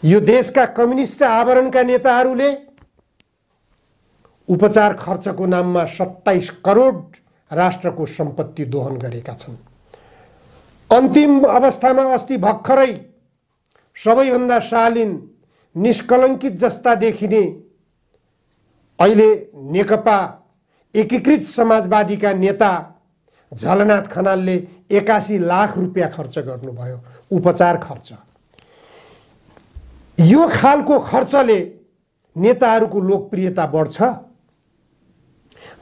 यो देशका कम्युनिस्ट आवरणका नेताहरूले उपचार खर्चको नाममा 27 करोड राष्ट्रको सम्पत्ति दोहन गरेका छन्। अन्तिम अवस्थामा अस्ति भर्खरै सबैभन्दा शालीन निष्कलङ्कित जस्ता देखिने अहिले नेकपा एकीकृत समाजवादीका नेता झलनाथ खनालले 81 लाख रुपियाँ खर्च गर्नुभयो उपचार खर्च। यो खालको खर्चले नेताहरूको लोकप्रियता बढ्छ?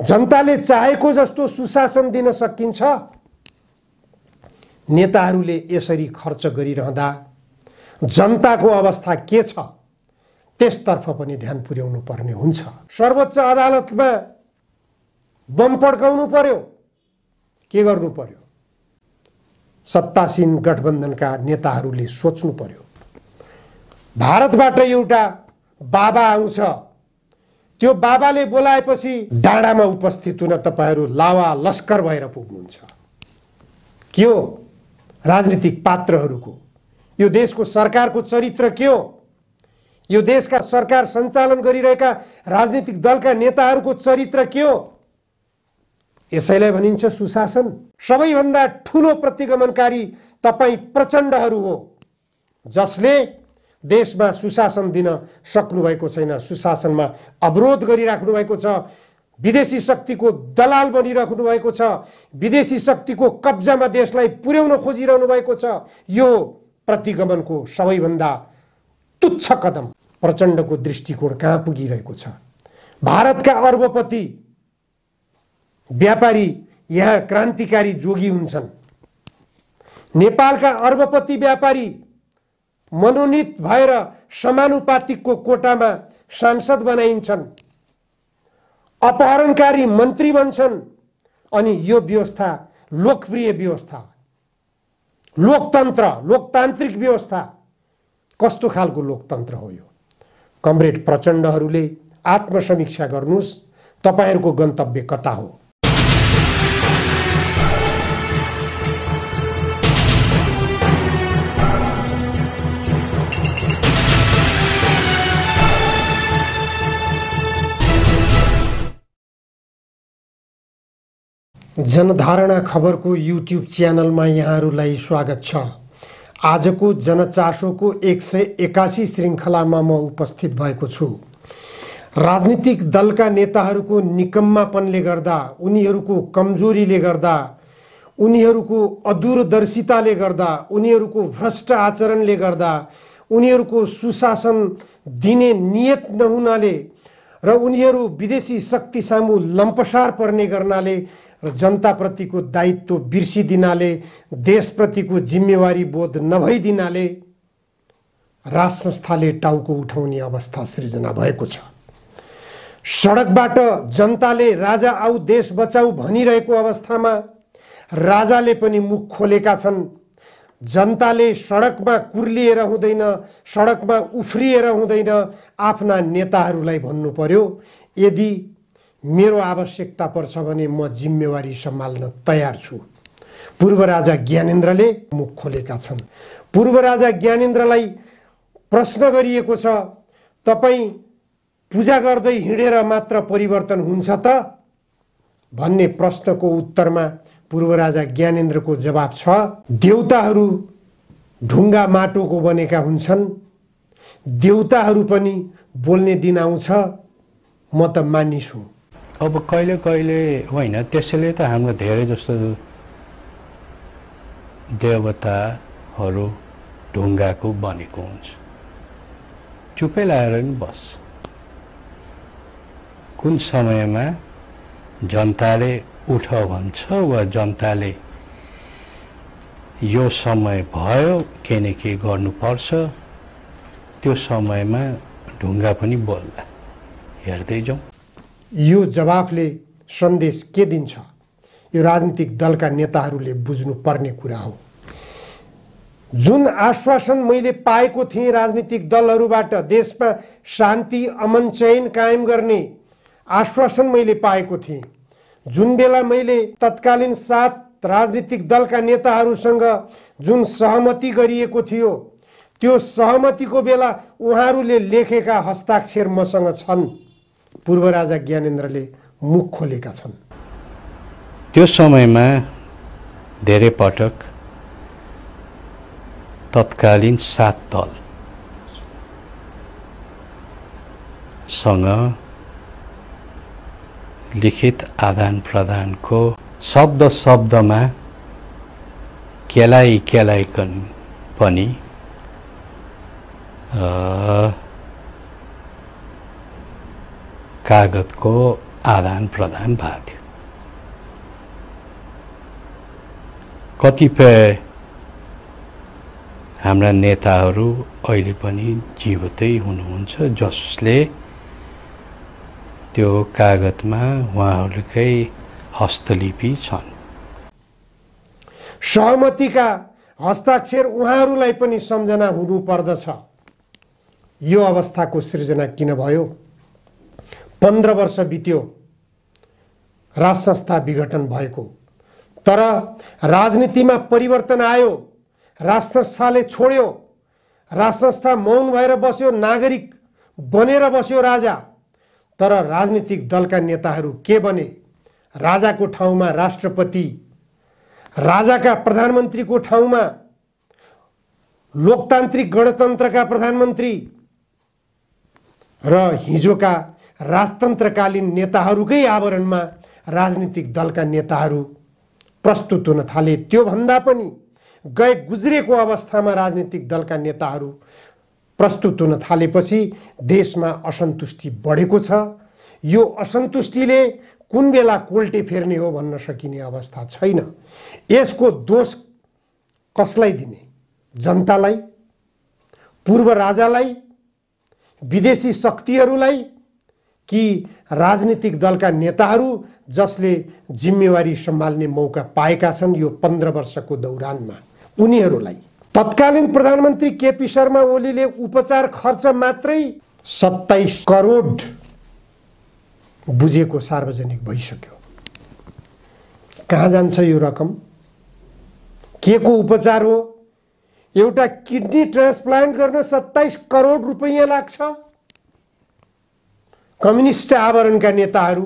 जनताले चाहेको जस्तो सुशासन दिन सकिन्छ? नेताहरूले यसरी खर्च गरिरहँदा जनताको अवस्था के छ त्यसतर्फ पनि ध्यान पुर्याउनु पर्ने हुन्छ। सर्वोच्च अदालतमा बम पड्काउनु पर्यो, के गर्नु पर्यो? सत्तासीन गठबन्धनका नेताहरूले सोच्नु पर्यो। भारतबाट एउटा बाबा आउँछ, त्यो बाबाले बोलाएपछि डाँडामा उपस्थित हुन तपाईहरू लावा लस्कर भएर पुग्नुहुन्छ। के हो राजनीतिक पात्रहरूको, यो देशको सरकारको चरित्र के हो? यो देशका सरकार सञ्चालन गरिरहेका राजनीतिक दलका नेताहरूको चरित्र के हो? यसैलाई भनिन्छ सुशासन। सबैभन्दा ठुलो प्रतिगमनकारी तपाईं प्रचण्डहरू हो, जसले देशमा सुशासन दिन सक्नु भएको छैन, सुशासनमा अवरोध गरिराख्नु भएको छ, विदेशी शक्तिको दलाल बनिराख्नु भएको छ, विदेशी शक्तिको कब्जामा देशलाई पुर्याउन खोजिरहनु भएको छ। यो प्रतिगमनको सबैभन्दा तुच्छ कदम। प्रचण्डको दृष्टिकोण कहाँ पुगिरहेको छ? भारतका अर्बपति व्यापारी यहाँ क्रान्तिकारी जोगी हुन्छन्। नेपालका अर्बपति व्यापारी मनोनीत भएर समानुपातिकको कोटामा सांसद बनाइन्छन्, अपहरणकारी मन्त्री बन्छन्। अनि यो व्यवस्था लोकप्रिय व्यवस्था, लोकतन्त्र, लोकतान्त्रिक व्यवस्था कस्तो खालको लोकतन्त्र हो यो? कमरेड प्रचण्डहरूले आत्मसमीक्षा गर्नुस्, तपाईहरूको गन्तव्य कता हो? जनधारणा खबरको युट्युब च्यानलमा यहाँहरूलाई स्वागत छ। आजको जनचासोको 181 श्रृङ्खलामा म उपस्थित भएको छु। राजनीतिक दलका नेताहरूको निकम्मापनले गर्दा, उनीहरूको कमजोरीले गर्दा, उनीहरूको अदूरदर्शिताले गर्दा, उनीहरूको भ्रष्ट आचरणले गर्दा, उनीहरूको सुशासन दिने नियत नहुनाले र उनीहरू विदेशी शक्ति सामु लम्पसार पर्ने गर्नाले र जनताप्रतिको दायित्व बिर्सिदिनाले, देशप्रतिको जिम्मेवारी बोध नभइदिनाले राज संस्थाले टाउको उठाउने अवस्था सृजना भएको छ। सडकबाट जनताले राजा आऊ देश बचाऊ भनिरहेको अवस्थामा राजाले पनि मुख खोलेका छन्। जनताले सडकमा कुर्लिएर हुँदैन, सडकमा उफ्रिएर हुँदैन, आफ्ना नेताहरूलाई भन्नु पर्यो यदि मेरो आवश्यकता पर्छ भने म जिम्मेवारी सम्हाल्न तयार छु। पूर्व राजा ज्ञानेन्द्रले मुख खोलेका छन्। पूर्व राजा ज्ञानेन्द्रलाई प्रश्न गरिएको छ, तपाईँ पूजा गर्दै हिँडेर मात्र परिवर्तन हुन्छ त भन्ने प्रश्नको उत्तरमा पूर्व राजा ज्ञानेन्द्रको जवाब छ, देउताहरू ढुङ्गा माटोको बनेका हुन्छन्, देउताहरू पनि बोल्ने दिन आउँछ, म त मानिस हुँ। अब कहिले कहिले होइन, त्यसैले त हाम्रो धेरै जस्तो देवताहरू ढुङ्गाको बनेको हुन्छ। चुपै लाएर नि बस। कुन समयमा जनताले उठ भन्छ वा जनताले यो समय भयो के न के गर्नुपर्छ, त्यो समयमा ढुङ्गा पनि बोल्ला। हेर्दै जाउँ। यो जवाफले सन्देश के दिन्छ? यो राजनीतिक दलका नेताहरूले बुझ्नु पर्ने कुरा हो। जुन आश्वासन मैले पाएको थिएँ राजनीतिक दलहरूबाट, देशमा शान्ति अमन चयन कायम गर्ने आश्वासन मैले पाएको थिएँ, जुन बेला मैले तत्कालीन 7 राजनीतिक दलका नेताहरूसँग जुन सहमति गरिएको थियो, त्यो सहमतिको बेला उहाँहरूले लेखेका हस्ताक्षर मसँग छन्। पूर्व राजा ज्ञानेन्द्रले मुख खोलेका छन्। त्यो समयमा धेरै पटक तत्कालीन 7 दल सँग लिखित आदान प्रदानको शब्द शब्दमा केलाइकन पनि कागजको आदान प्रदान भएको थियो। कतिपय हाम्रा नेताहरू अहिले पनि जीवितै हुनुहुन्छ जसले त्यो कागजमा उहाँहरूकै हस्तलिपि छन्। सहमतिका हस्ताक्षर उहाँहरूलाई पनि सम्झना हुनु पर्दछ। यो अवस्थाको सृजना किन भयो? 15 वर्ष बित्यो राज संस्था विघटन भएको, तर राजनीतिमा परिवर्तन आयो। राज संस्थाले छोड्यो, राज संस्था मौन भएर बस्यो, नागरिक बनेर बस्यो राजा। तर राजनीतिक दलका नेताहरू के बने? राजाको ठाउँमा राष्ट्रपति, राजाका प्रधानमन्त्रीको ठाउँमा लोकतान्त्रिक गणतन्त्रका प्रधानमन्त्री र हिजोका राजतन्त्रकालीन नेताहरूकै आवरणमा राजनीतिक दलका नेताहरू प्रस्तुत हुन थाले। त्यो भन्दा पनि गए गुज्रेको अवस्थामा राजनीतिक दलका नेताहरू प्रस्तुत हुन थालेपछि देशमा असन्तुष्टि बढेको छ। यो असन्तुष्टिले कुन बेला कोल्टे फेर्ने हो भन्न सकिने अवस्था छैन। यसको दोष कसलाई दिने? जनतालाई, पूर्व राजालाई, विदेशी शक्तिहरूलाई कि राजनीतिक दलका नेताहरू जसले जिम्मेवारी सम्हाल्ने मौका पाएका छन् यो 15 वर्षको दौरानमा उनीहरूलाई? तत्कालीन प्रधानमन्त्री केपी शर्मा ओलीले उपचार खर्च मात्रै 27 करोड बुझेको सार्वजनिक भइसक्यो। कहाँ जान्छ यो रकम? के को उपचार हो? एउटा किडनी ट्रान्सप्लान्ट गर्न 27 करोड रुपैयाँ लाग्छ। कम्युनिस्ट आवरणका नेताहरू,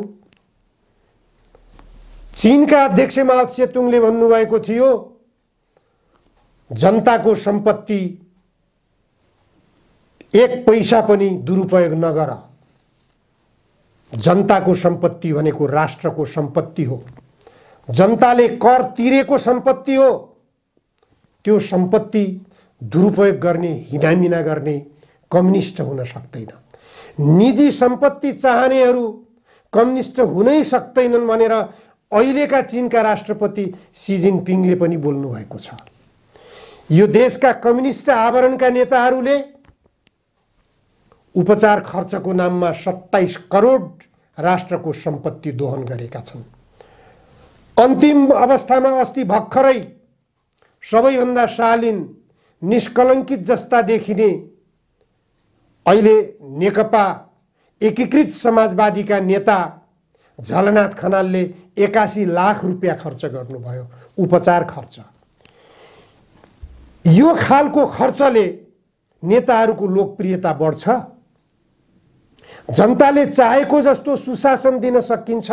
चीनका अध्यक्ष माओ त्से-तुङले भन्नुभएको थियो जनताको सम्पत्ति 1 पैसा पनि दुरुपयोग नगर। जनताको सम्पत्ति भनेको राष्ट्रको सम्पत्ति हो। जनताले कर तिरेको सम्पत्ति हो। त्यो सम्पत्ति दुरुपयोग गर्ने, हिनामिना गर्ने कम्युनिस्ट हुन सक्दैन। निजी सम्पत्ति चाहनेहरू कम्युनिस्ट हुनै सक्दैनन् भनेर अहिलेका चीनका राष्ट्रपति सी जिनपिङले पनि बोल्नु भएको छ। यो देशका कम्युनिस्ट आवरणका नेताहरूले उपचार खर्चको नाममा 27 करोड राष्ट्रको सम्पत्ति दोहन गरेका छन्। अन्तिम अवस्थामा अस्ति भर्खरै सबैभन्दा शालीन, निष्कलङ्कित जस्ता देखिने अहिले नेकपा एकीकृत समाजवादीका नेता झलनाथ खनालले 81 लाख रुपियाँ खर्च गर्नुभयो उपचार खर्च। यो खालको खर्चले नेताहरूको लोकप्रियता बढ्छ? जनताले चाहेको जस्तो सुशासन दिन सकिन्छ?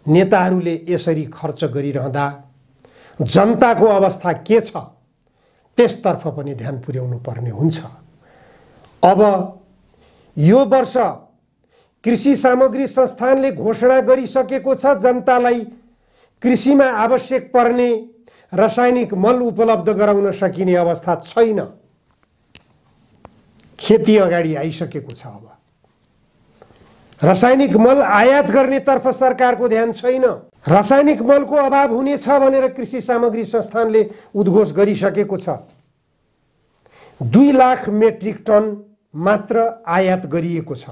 नेताहरूले यसरी खर्च गरिरहँदा जनताको अवस्था के छ त्यसतर्फ पनि ध्यान पुर्याउनु पर्ने हुन्छ। अब यो वर्ष कृषि सामग्री संस्थानले घोषणा गरिसकेको छ जनतालाई कृषिमा आवश्यक पर्ने रासायनिक मल उपलब्ध गराउन सकिने अवस्था छैन। खेती अगाडि आइसकेको छ। अब रासायनिक मल आयात गर्नेतर्फ सरकारको ध्यान छैन। रासायनिक मलको अभाव हुनेछ भनेर कृषि सामग्री संस्थानले उद्घोष गरिसकेको छ। 2 लाख मेट्रिक टन मात्र आयात गरिएको छ,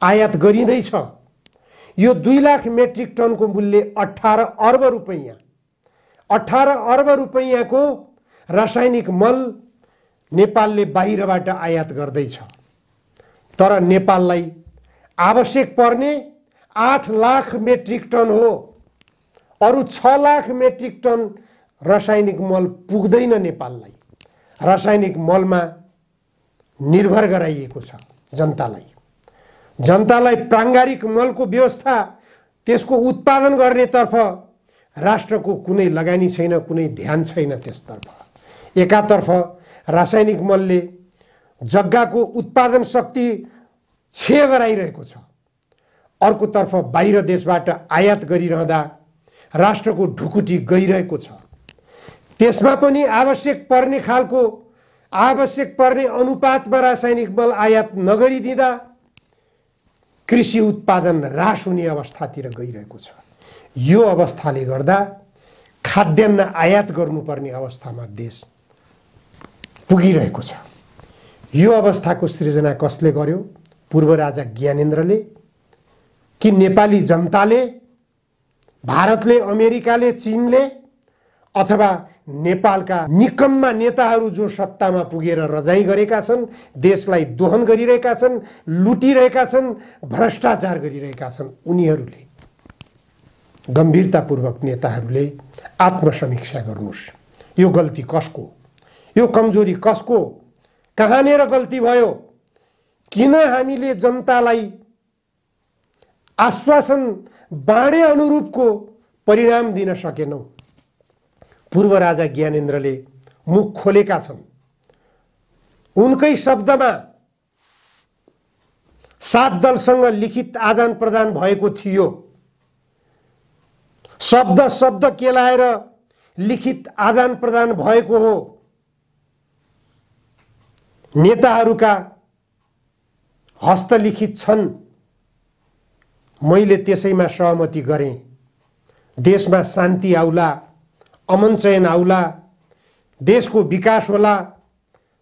आयात गरिँदैछ। यो 2 लाख मेट्रिक टनको मूल्य 18 अर्ब रुपैयाँ। 18 अर्ब रुपैयाँको रासायनिक मल नेपालले बाहिरबाट आयात गर्दैछ। तर नेपाललाई आवश्यक पर्ने 8 लाख मेट्रिक टन हो। अरु 6 लाख मेट्रिक टन रासायनिक मल पुग्दैन नेपाललाई। रासायनिक मलमा निर्भर गराइएको छ। जनतालाई प्राङ्गारिक मलको व्यवस्था, त्यसको उत्पादन गर्नेतर्फ राष्ट्रको कुनै लगानी छैन, कुनै ध्यान छैन त्यसतर्फ। एकातर्फ रासायनिक मलले जग्गाको उत्पादन शक्ति क्षय गराइरहेको छ, अर्कोतर्फ बाहिर देशबाट आयात गरिरहँदा राष्ट्रको ढुकुटी गइरहेको छ। त्यसमा पनि आवश्यक पर्ने अनुपातमा रासायनिक मल आयात नगरिदिँदा कृषि उत्पादन ह्रास हुने अवस्थातिर गइरहेको छ। यो अवस्थाले गर्दा खाद्यान्न आयात गर्नुपर्ने अवस्थामा देश पुगिरहेको छ। यो अवस्थाको सृजना कसले गर्यो? पूर्व राजा ज्ञानेन्द्रले कि नेपाली जनताले, भारतले, अमेरिकाले, चीनले, अथवा नेपालका निकम्मा नेताहरू जो सत्तामा पुगेर रजाई गरेका छन्, देशलाई दोहन गरिरहेका छन्, लुटिरहेका छन्, भ्रष्टाचार गरिरहेका छन्, उनीहरूले? गम्भीरतापूर्वक नेताहरूले आत्मसमीक्षा गर्नुस्। यो गल्ती कसको? यो कमजोरी कसको? कहाँनिर गल्ती भयो? किन हामीले जनतालाई आश्वासन बाँडे अनुरूपको परिणाम दिन सकेनौँ? पूर्व राजा ज्ञानेन्द्रले मुख खोलेका छन्। उनकै शब्दमा 7 दलसँग लिखित आदान प्रदान भएको थियो। शब्द शब्द केलाएर लिखित आदान प्रदान भएको हो। नेताहरूका हस्तलिखित छन्। मैले त्यसैमा सहमति गरेँ। देशमा शान्ति आउला, अमन चयन आउला, देशको विकास होला,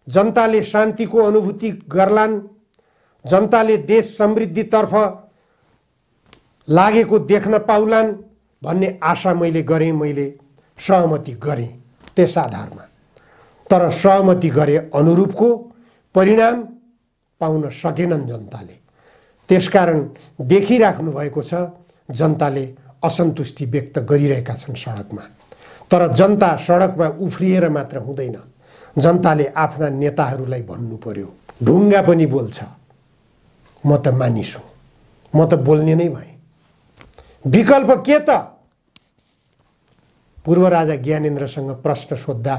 जनताले शान्तिको अनुभूति गर्लान्, जनताले देश समृद्धितर्फ लागेको देख्न पाउलान् भन्ने आशा मैले गरेँ। मैले सहमति गरेँ त्यस आधारमा। तर सहमति गरे अनुरूपको परिणाम पाउन सकेनन् जनताले। त्यसकारण देखिराख्नु भएको छ, जनताले असन्तुष्टि व्यक्त गरिरहेका छन् सडकमा। तर जनता सडकमा उफ्रिएर मात्र हुँदैन। जनताले आफ्ना नेताहरूलाई भन्नु पर्यो। ढुङ्गा पनि बोल्छ, म त मानिस हुँ, म त बोल्ने नै भएँ। विकल्प के त? पूर्व राजा ज्ञानेन्द्रसँग प्रश्न सोद्धा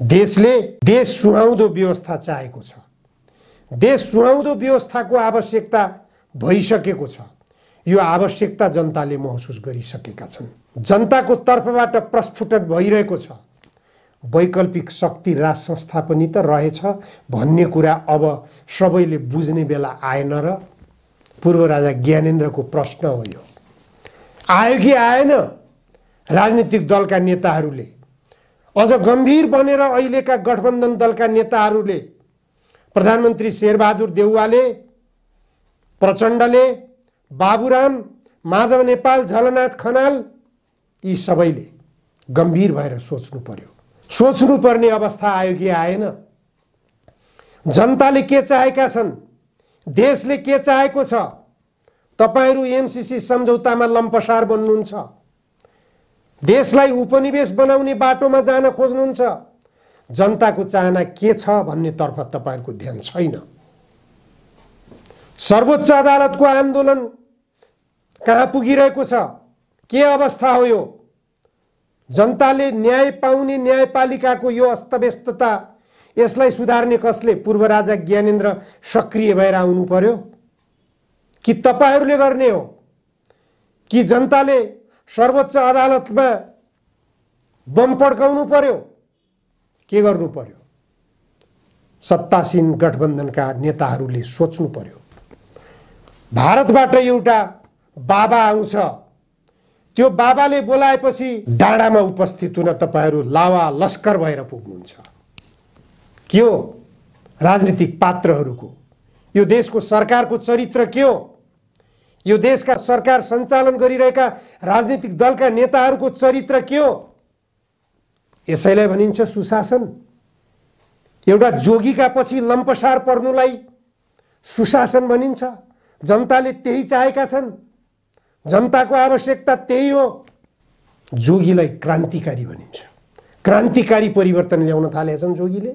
देशले देश सुहाउँदो व्यवस्था चाहेको छ। देश सुहाउँदो व्यवस्थाको आवश्यकता भइसकेको छ। यो आवश्यकता जनताले महसुस गरिसकेका छन्। जनताको तर्फबाट प्रस्फुटन भइरहेको छ। वैकल्पिक शक्ति राज संस्था पनि त रहेछ भन्ने कुरा अब सबैले बुझ्ने बेला आएन र? पूर्व राजा ज्ञानेन्द्रको प्रश्न हो यो। आयो कि आएन? राजनीतिक दलका नेताहरूले, अझ गम्भीर बनेर अहिलेका गठबन्धन दलका नेताहरूले, प्रधानमन्त्री शेरबहादुर देउवाले, प्रचण्डले, बाबुराम, माधव नेपाल, झलनाथ खनाल, यी सबैले गम्भीर भएर सोच्नु पर्यो। सोच्नुपर्ने अवस्था आयो कि आएन? जनताले के चाहेका छन्? देशले के चाहेको छ? तपाईहरू एमसीसी सम्झौतामा लम्पसार बन्नुहुन्छ। देशलाई उपनिवेश बनाउने बाटोमा जान खोज्नुहुन्छ। जनताको चाहना के छ भन्नेतर्फ तपाईहरूको ध्यान छैन। सर्वोच्च अदालतको आन्दोलन कहाँ पुगिरहेको छ? के अवस्था हो यो? जनताले न्याय पाउने न्यायपालिकाको यो अस्तव्यस्तता, यसलाई सुधार्ने कसले? पूर्व राजा ज्ञानेन्द्र सक्रिय भएर आउनु पर्यो कि तपाईहरूले गर्ने हो? कि जनताले सर्वोच्च अदालतमा बम पड्काउनु पर्यो? के गर्नु पर्यो? सत्तासीन गठबन्धनका नेताहरूले सोच्नु पर्यो। भारतबाट एउटा बाबा आउँछ, त्यो बाबाले बोलाएपछि डाँडामा उपस्थित हुन तपाईहरू लावा लस्कर भएर पुग्नुहुन्छ। के हो राजनीतिक पात्रहरूको? यो देशको सरकारको चरित्र के हो? यो देशका सरकार सञ्चालन गरिरहेका राजनीतिक दलका नेताहरूको चरित्र के हो? यसैलाई भनिन्छ सुशासन। एउटा जोगीका पछि लम्पसार पर्नुलाई सुशासन भनिन्छ। जनताले त्यही चाहेका छन्। जनताको आवश्यकता त्यही हो। जोगीलाई क्रान्तिकारी भनिन्छ। क्रान्तिकारी परिवर्तन ल्याउन थालेछन् जोगीले।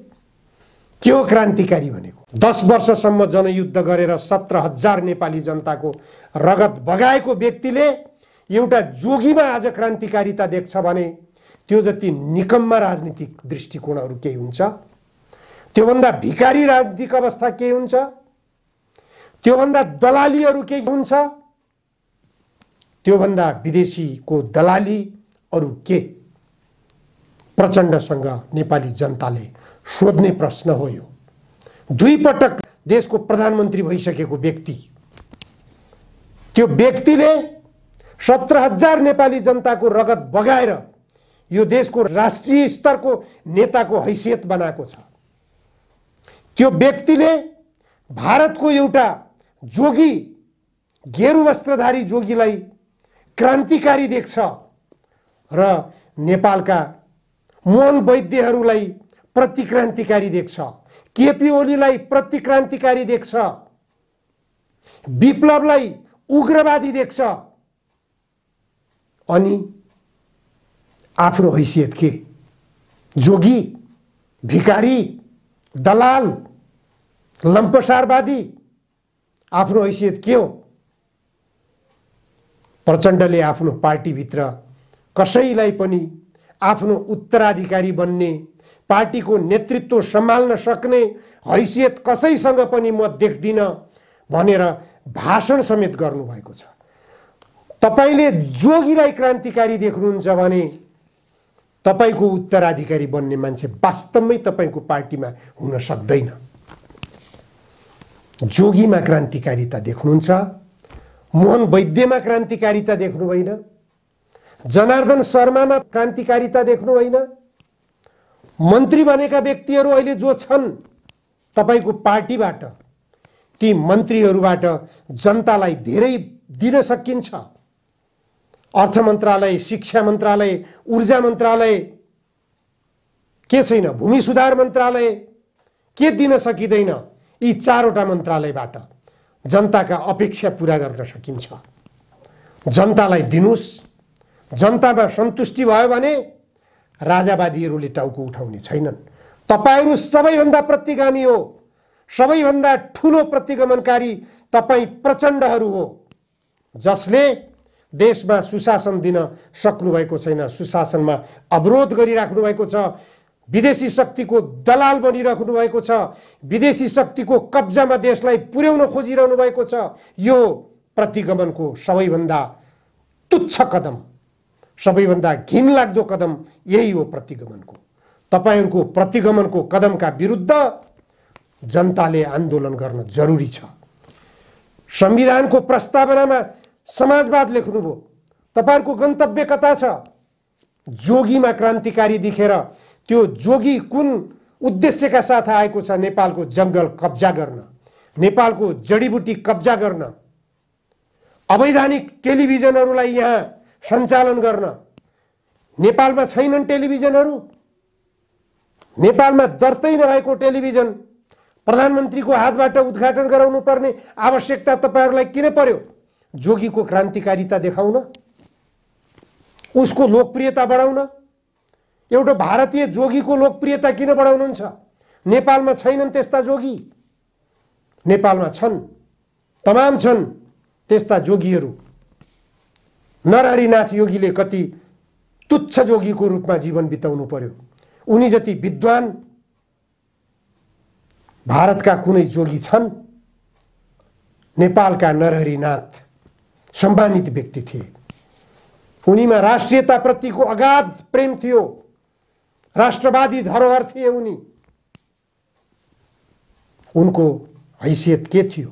के हो क्रान्तिकारी भनेको? 10 वर्षसम्म जनयुद्ध गरेर 17,000 नेपाली जनताको रगत बगाएको व्यक्तिले एउटा जोगीमा आज क्रान्तिकारिता देख्छ भने त्यो जति निकम्मा राजनीतिक दृष्टिकोणहरू केही हुन्छ? त्योभन्दा भिकारी राजनीतिक अवस्था के हुन्छ? त्योभन्दा दलालीहरू के हुन्छ? त्योभन्दा विदेशीको दलाली अरू के? प्रचण्डसँग नेपाली जनताले सोध्ने प्रश्न हो यो। 2 पटक देशको प्रधानमन्त्री भइसकेको व्यक्ति, त्यो व्यक्तिले 17,000 नेपाली जनताको रगत बगाएर यो देशको राष्ट्रिय स्तरको नेताको हैसियत बनाएको छ। त्यो व्यक्तिले भारतको एउटा जोगी, गेरु वस्त्रधारी जोगीलाई क्रान्तिकारी देख्छ र नेपालका मोहन वैद्यहरूलाई प्रतिक्रान्तिकारी देख्छ, केपी ओलीलाई प्रतिक्रान्तिकारी देख्छ, विप्लवलाई उग्रवादी देख्छ। अनि आफ्नो हैसियत के? जोगी, भिकारी, दलाल, लम्पसारवादी आफ्नो हैसियत के हो? प्रचण्डले आफ्नो पार्टीभित्र कसैलाई पनि आफ्नो उत्तराधिकारी बन्ने, पार्टीको नेतृत्व सम्हाल्न सक्ने हैसियत कसैसँग पनि म देख्दिन भनेर भाषण समेत गर्नुभएको छ। तपाईले जोगीलाई क्रान्तिकारी देख्नुहुन्छ भने तपाईको उत्तराधिकारी बन्ने मान्छे वास्तवमै तपाईको पार्टीमा हुन सक्दैन। जोगीमा क्रान्तिकारिता देख्नुहुन्छ, मोहन वैद्यमा क्रान्तिकारिता देख्नुभएन, जनार्दन शर्मामा क्रान्तिकारिता देख्नुभएन। मन्त्री बनेका व्यक्तिहरू अहिले जो छन् तपाईको पार्टीबाट, ती मन्त्रीहरूबाट जनतालाई धेरै दिन सकिन्छ। अर्थ मन्त्रालय, शिक्षा मन्त्रालय, ऊर्जा मन्त्रालय के छैन, भूमि सुधार मन्त्रालय के दिन सकिँदैन? यी 4वटा मन्त्रालयबाट जनताका अपेक्षा पूरा गर्न सकिन्छ। जनतालाई दिनुस्, जनतामा सन्तुष्टि भयो भने राजावादीहरूले टाउको उठाउने छैनन्। तपाईहरू सबैभन्दा प्रतिगामी हो, सबैभन्दा ठुलो प्रतिगमनकारी तपाईँ प्रचण्डहरू हो, जसले देशमा सुशासन दिन सक्नु भएको छैन, सुशासनमा अवरोध गरिराख्नु भएको छ, विदेशी शक्तिको दलाल बनिराख्नु भएको छ, विदेशी शक्तिको कब्जामा देशलाई पुर्याउन खोजिरहनु भएको छ। यो प्रतिगमनको सबैभन्दा तुच्छ कदम, सबैभन्दा घिनलाग्दो कदम यही हो प्रतिगमनको। तपाईहरूको प्रतिगमनको कदमका विरुद्ध जनताले आन्दोलन गर्न जरुरी छ। संविधानको प्रस्तावनामा समाजवाद लेख्नुभयो, तपाईहरूको गन्तव्य कता छ? जोगीमा क्रान्तिकारी देखेर त्यो जोगी कुन उद्देश्यका साथ आएको छ? नेपालको जंगल कब्जा गर्न, नेपालको जडीबुटी कब्जा गर्न, अवैधानिक टेलिभिजनहरूलाई यहाँ सञ्चालन गर्न। नेपालमा छैनन् टेलिभिजनहरू, नेपालमा दर्तै नभएको टेलिभिजन प्रधानमन्त्रीको हातबाट उद्घाटन गराउनु पर्ने आवश्यकता तपाईहरूलाई किन पर्यो? जोगीको क्रान्तिकारिता देखाउन, उसको लोकप्रियता बढाउन। एउटा भारतीय जोगीको लोकप्रियता किन बढाउनुहुन्छ? नेपालमा छैनन् त्यस्ता जोगी, नेपालमा छन्, तमाम छन् त्यस्ता जोगीहरू। नरहरिनाथ योगीले कति तुच्छ जोगीको रूपमा जीवन बिताउनु पर्यो। उनी जति विद्वान भारतका कुनै जोगी छन्? नेपालका नरहरिनाथ सम्मानित व्यक्ति थिए। उनीमा राष्ट्रियताप्रतिको अगाध प्रेम थियो, राष्ट्रवादी धरोहर थिए उनी। उनको हैसियत के थियो?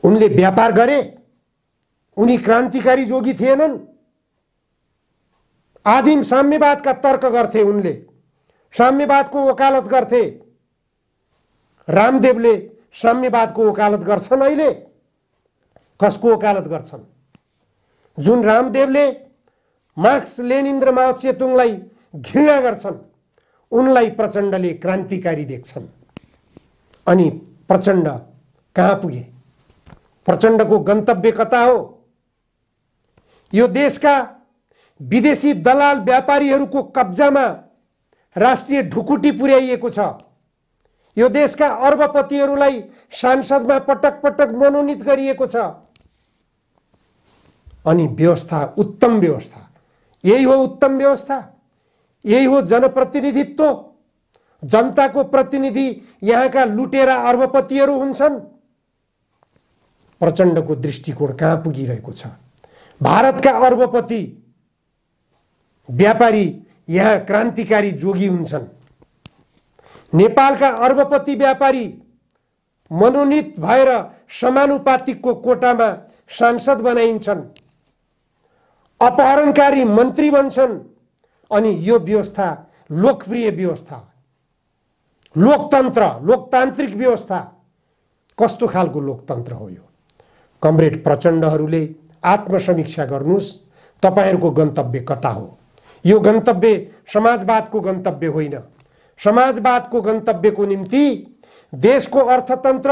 उनले व्यापार गरे, उनी क्रान्तिकारी जोगी थिएनन्। आदिम साम्यवादका तर्क गर्थे उनले, साम्यवादको वकालत गर्थे। रामदेवले साम्यवादको वकालत गर्छन् अहिले? कसको वकालत गर्छन्? जुन रामदेवले मार्क्स लेनिन र माओ त्से-तुङलाई घृणा गर्छन्, उनलाई प्रचण्डले क्रान्तिकारी देख्छन्। अनि प्रचण्ड कहाँ पुगे? प्रचण्डको गन्तव्य कता हो? यो देशका विदेशी दलाल व्यापारीहरूको कब्जामा राष्ट्रिय ढुकुटी पुर्याइएको छ। यो देशका अर्बपतिहरूलाई सांसदमा पटक पटक मनोनित गरिएको छ। अनि व्यवस्था उत्तम व्यवस्था, यही हो उत्तम व्यवस्था, यही हो जनप्रतिनिधित्व। जनताको प्रतिनिधि यहाँका लुटेरा अर्बपतिहरू हुन्छन्। प्रचण्डको दृष्टिकोण कहाँ पुगिरहेको छ? भारतका अर्बपति व्यापारी यहाँ क्रान्तिकारी जोगी हुन्छन्। नेपालका अर्बपति व्यापारी मनोनित भएर समानुपातिकको कोटामा सांसद बनाइन्छन्, अपहरणकारी मन्त्री बन्छन्। अनि यो व्यवस्था लोकप्रिय व्यवस्था, लोकतन्त्र, लोकतान्त्रिक व्यवस्था कस्तो खालको लोकतन्त्र हो यो? कमरेड प्रचण्डहरूले आत्मसमीक्षा गर्नुस्, तपाईहरूको गन्तव्य कता हो? यो गन्तव्य समाजवादको गन्तव्य होइन। समाजवादको गन्तव्यको निम्ति देशको अर्थतन्त्र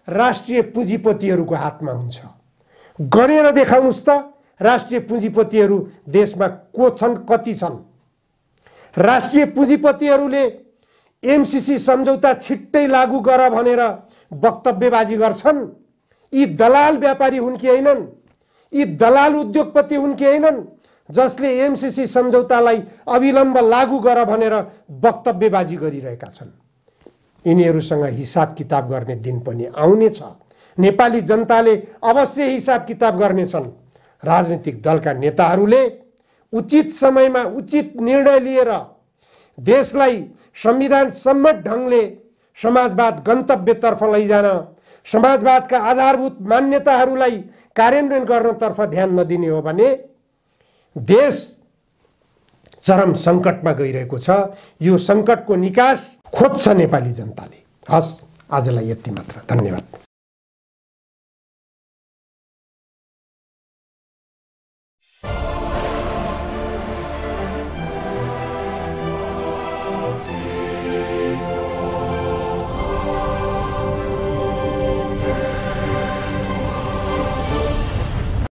राष्ट्रिय पुँजीपतिहरूको हातमा हुन्छ। गनेर देखाउनुस् त राष्ट्रिय पुँजीपतिहरू देशमा को छन्, कति छन्? राष्ट्रिय पुँजीपतिहरूले एमसीसी सम्झौता छिट्टै लागू गर भनेर वक्तव्यबाजी गर्छन्। यी दलाल व्यापारी हुन् कि होइनन्? यी दलाल उद्योगपति हुन् कि होइनन् जसले एमसीसी सम्झौतालाई अविलम्ब लागू गर भनेर वक्तव्यबाजी गरिरहेका छन्? यिनीहरूसँग हिसाब किताब गर्ने दिन पनि आउनेछ। नेपाली जनताले अवश्य हिसाब किताब गर्नेछन्। राजनीतिक दलका नेताहरूले उचित समयमा उचित निर्णय लिएर देशलाई संविधान सम्मत ढङ्गले समाजवाद गन्तव्यतर्फ लैजान, समाजवादका आधारभूत मान्यताहरूलाई कार्यान्वयन गर्नतर्फ ध्यान नदिने हो भने देश चरम सङ्कटमा गइरहेको छ। यो सङ्कटको निकास खोज्छ नेपाली जनताले। हस्, आजलाई यति मात्र। धन्यवाद।